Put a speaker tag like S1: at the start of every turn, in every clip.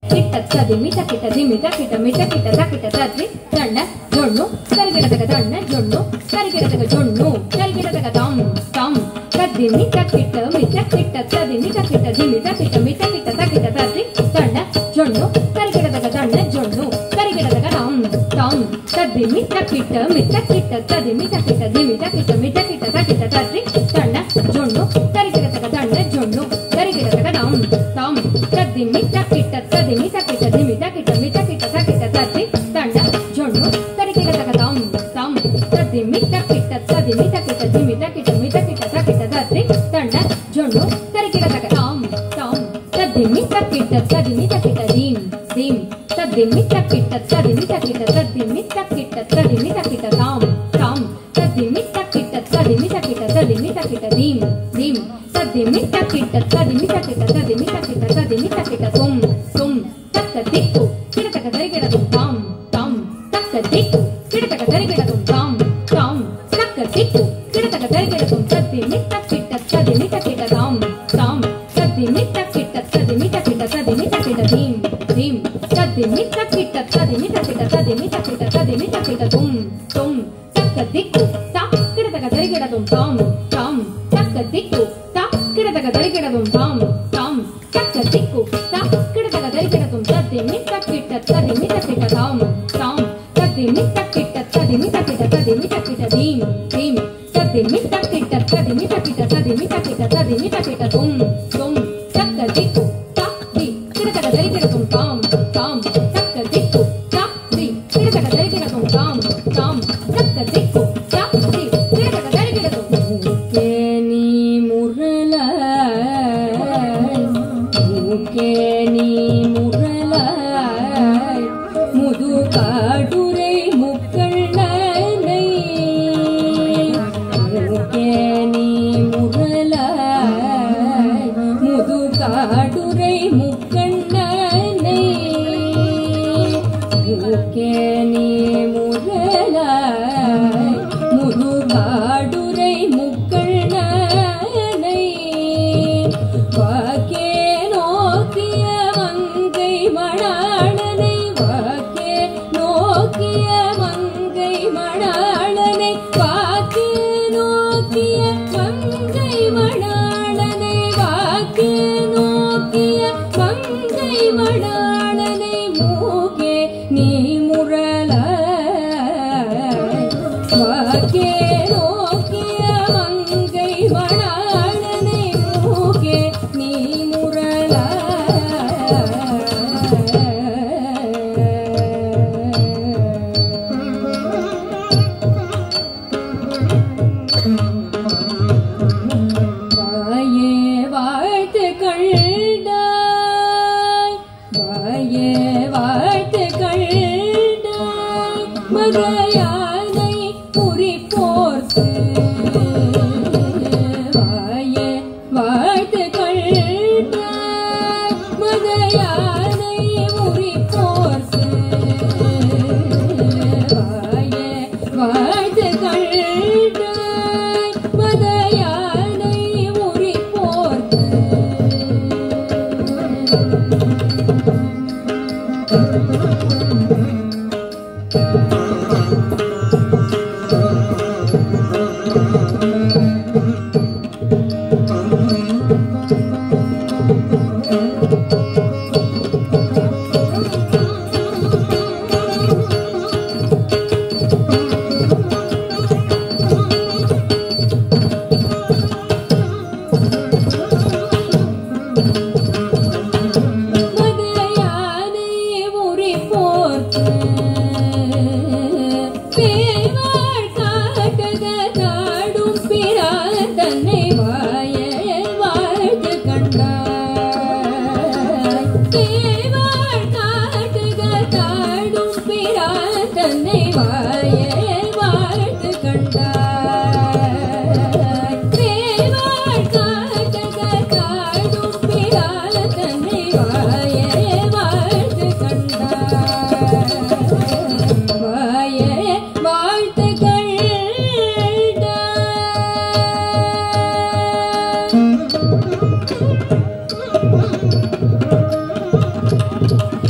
S1: ಕಿಟ್ಟದಿಮಿ ತಕಿಟದಿಮಿ ತಕಿಟಮಿ ತಕಿಟ ತಕಿಟ ತದ್ರಿ ತಣ್ಣ ಜೊಣ್ಣು ಕರಿಗಿಡದಗ ತಣ್ಣ ಜೊಣ್ಣು ಕರಿಗಿಡದಗ ಜೊಣ್ಣು ಕರಿಗಿಡದಗ ತಮ್ ತಮ್ ತದ್ದಿಮಿ ತಕಿಟ ಮಿಟ ಕಿಟ್ಟ ತದಿಮಿ ತಕಿಟದಿಮಿ ತಕಿಟಮಿ ತಕಿಟ ತಕಿಟ ತದ್ರಿ ತಣ್ಣ ಜೊಣ್ಣು ಕರಿಗಿಡದಗ ತಣ್ಣ ಜೊಣ್ಣು ಕರಿಗಿಡದಗ ತಮ್ ತಮ್ ತದ್ದಿಮಿ ತಕಿಟ ಮಿಟ ಕಿಟ್ಟ ತದಿಮಿ ತಕಿಟದಿಮಿ ತಕಿಟಮಿ ತಕಿಟ ತಕಿಟ ತದ್ರಿ ತಣ್ಣ ಜೊಣ್ಣು ಕರಿಗಿಡದಗ ತಣ್ಣ ಜೊಣ್ಣು ಕರಿಗಿಡದಗ ತಮ್ ತಮ್ ತದ್ದಿಮಿ ತಕಿಟ ತದಿಮಿ ತಕಿಟ ದಿಮಿ ತಕಿಟ ಮಿ ತಕಿಟ ತಕಿಟ ತದ್ರಿ ತಣ್ಣ ಜೊಣ್ಣು ಕರಿಗಿಡದಗ ತಮ್ ತಮ್ ತದ್ದಿಮಿ ತಕಿಟ ತದಿಮಿ ತಕಿಟ ದಿಮಿ ತಕಿಟ ಮಿ ತಕಿಟ ತಕಿಟ ತದ್ರಿ ತಣ್ಣ ಜೊಣ್ಣು ಕರಿಗಿಡದಗ ತಮ್ ತಮ್ ತದ್ದಿಮಿ ತಕಿಟ ತದಿಮಿ ತಕಿಟ ದೀಮ್ ದೀಮ್ ತದ್ದಿಮಿ ತಕಿಟ ತದಿಮಿ ತಕಿಟ ತದ್ದಿಮಿ ತಕಿಟ ತದಿಮಿ ತಕಿಟ ತಾಮ್ ತಾಮ್ ತದ್ದಿಮಿ ತಕಿಟ ತದಿಮಿ ತಕಿಟ ತದಿಮಿ ತಕಿಟ ದೀಮ್ ದೀಮ್ ತದ್ದಿಮಿ ತಕಿಟ ತದಿಮಿ ತಕಿಟ ತದಿಮಿ ತಕಿಟ ತದಿಮಿ ತಕಿಟ ತುಮ್ ತುಮ್ ತಕ್ಕ ದಿಕ್ಕು ಕಿಡತಕ ದರಿಗಿಡದು ತಾಮ್ ತಾಮ್ ತಕ್ಕ ದಿಕ್ಕು ಕಿಡತಕ ದರಿಗಿಡದು ತಾಮ್ ತಾಮ್ ತಕ್ಕ ದಿಕ್ಕು ಕಿಡತಕ ದರಿಗಿಡದು ತದ್ದಿಮಿ ತಕಿಟ ತದಿಮಿ ತಕಿಟ ತಾಮ್ ತಾಮ್ ತದ್ದಿಮಿ ತಕಿಟ ತದಿಮಿ ತಕಿಟ ತದಿಮಿ ತಕಿಟ ದೀಮ್ ದೀಮ್ ತದ್ದಿಮಿ ತಕಿಟ ತದಿಮಿ ತಕಿಟ ತದಿಮಿ ತಕಿಟ ತದಿಮಿ ತಕಿಟ ತುಮ್ ತುಮ್ ತಕ್ಕ ದಿಕ್ಕು ತಾ ಕಿಡತಕ ದರಿಗಿಡದು ತಾಮ್ ತಾಮ್ ತಕ್ಕ ದಿಕ್ಕು ತಾ ಕಿಡತಕ ದರಿಗಿಡದು ತಾಮ್ ತಾಮ್ ತಕ್ಕ ದಿಕ್ಕು ತಾ ಕಿಡತಕ ದರಿಗಿಡದು ತದ್ದಿಮಿ ತಕಿಟ ತದಿಮಿ ತಕಿಟ ತಾಮ್ ತಾಮ್ ತದ್ದಿಮಿ ತಕಿಟ ತದಿಮಿ ತಕಿಟ ತದಿಮಿ ತಕಿಟ ದೀಮ್ ದೀಮ್ ತದ್ದಿಮಿ ತಕಿಟ ತದಿಮಿ ತಕಿಟ ತದಿಮಿ ತಕಿಟ ತದಿಮಿ ತಕಿಟ ತುಮ್ ತುಮ್ ತಕ್ಕ ದಿಕ್ಕು ತಾ ದಿ ಕಿಡತಕ ದರಿಗಿಡದು ತಾಮ್ ತಾಮ್ ತಕ್ಕ ದಿಕ್ಕು ತಾ ದಿ ಕಿಡತಕ ದರಿಗಿಡದು ತಾಮ್ ತಾಮ್ ತಕ್ಕ ದಿಕ್ಕು ತಾ ದಿ ಕಿಡತಕ ದರಿಗಿಡದು ಮೂಕೇನಿ ಮುರಳ மூக்கேனி முரளாய் முதுகாடுரை முக்கண்ணனை மூக்கேனி முரளாய் முதுகாடுரை முக்கண்ணனை மூக்கேனி முரளாய் முதுகாடுரை முக்கண்ணனை வாக்கே நோக்கிய மங்கை மணாளனை வாக்கே நோக்கிய மங்கை மணாளனை வாக்கே நோக்கிய மங்கை மணாளனை வாக்கே நோக்கிய மங்கை மணாளனை மூக்கே நீ முரளாய் வாக்கே நோக்கிய மங்கை மணாளனை மூக்கே நீ வாயே வாழ்த்து கண்டாய் வாயே வாழ்த்து கண்டாய் மகையானை குறிப்போர்க்கு வாயே வாழ்த்து கண்டாய் மகையானை குறிப்போர்க்கு வாயே வாழ்த்து கண்டாய் மகையானை குறிப்போர்க்கு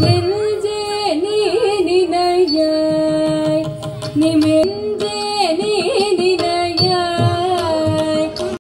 S1: நெஞ்சே நீ நினையாய் நிமிர்ந்த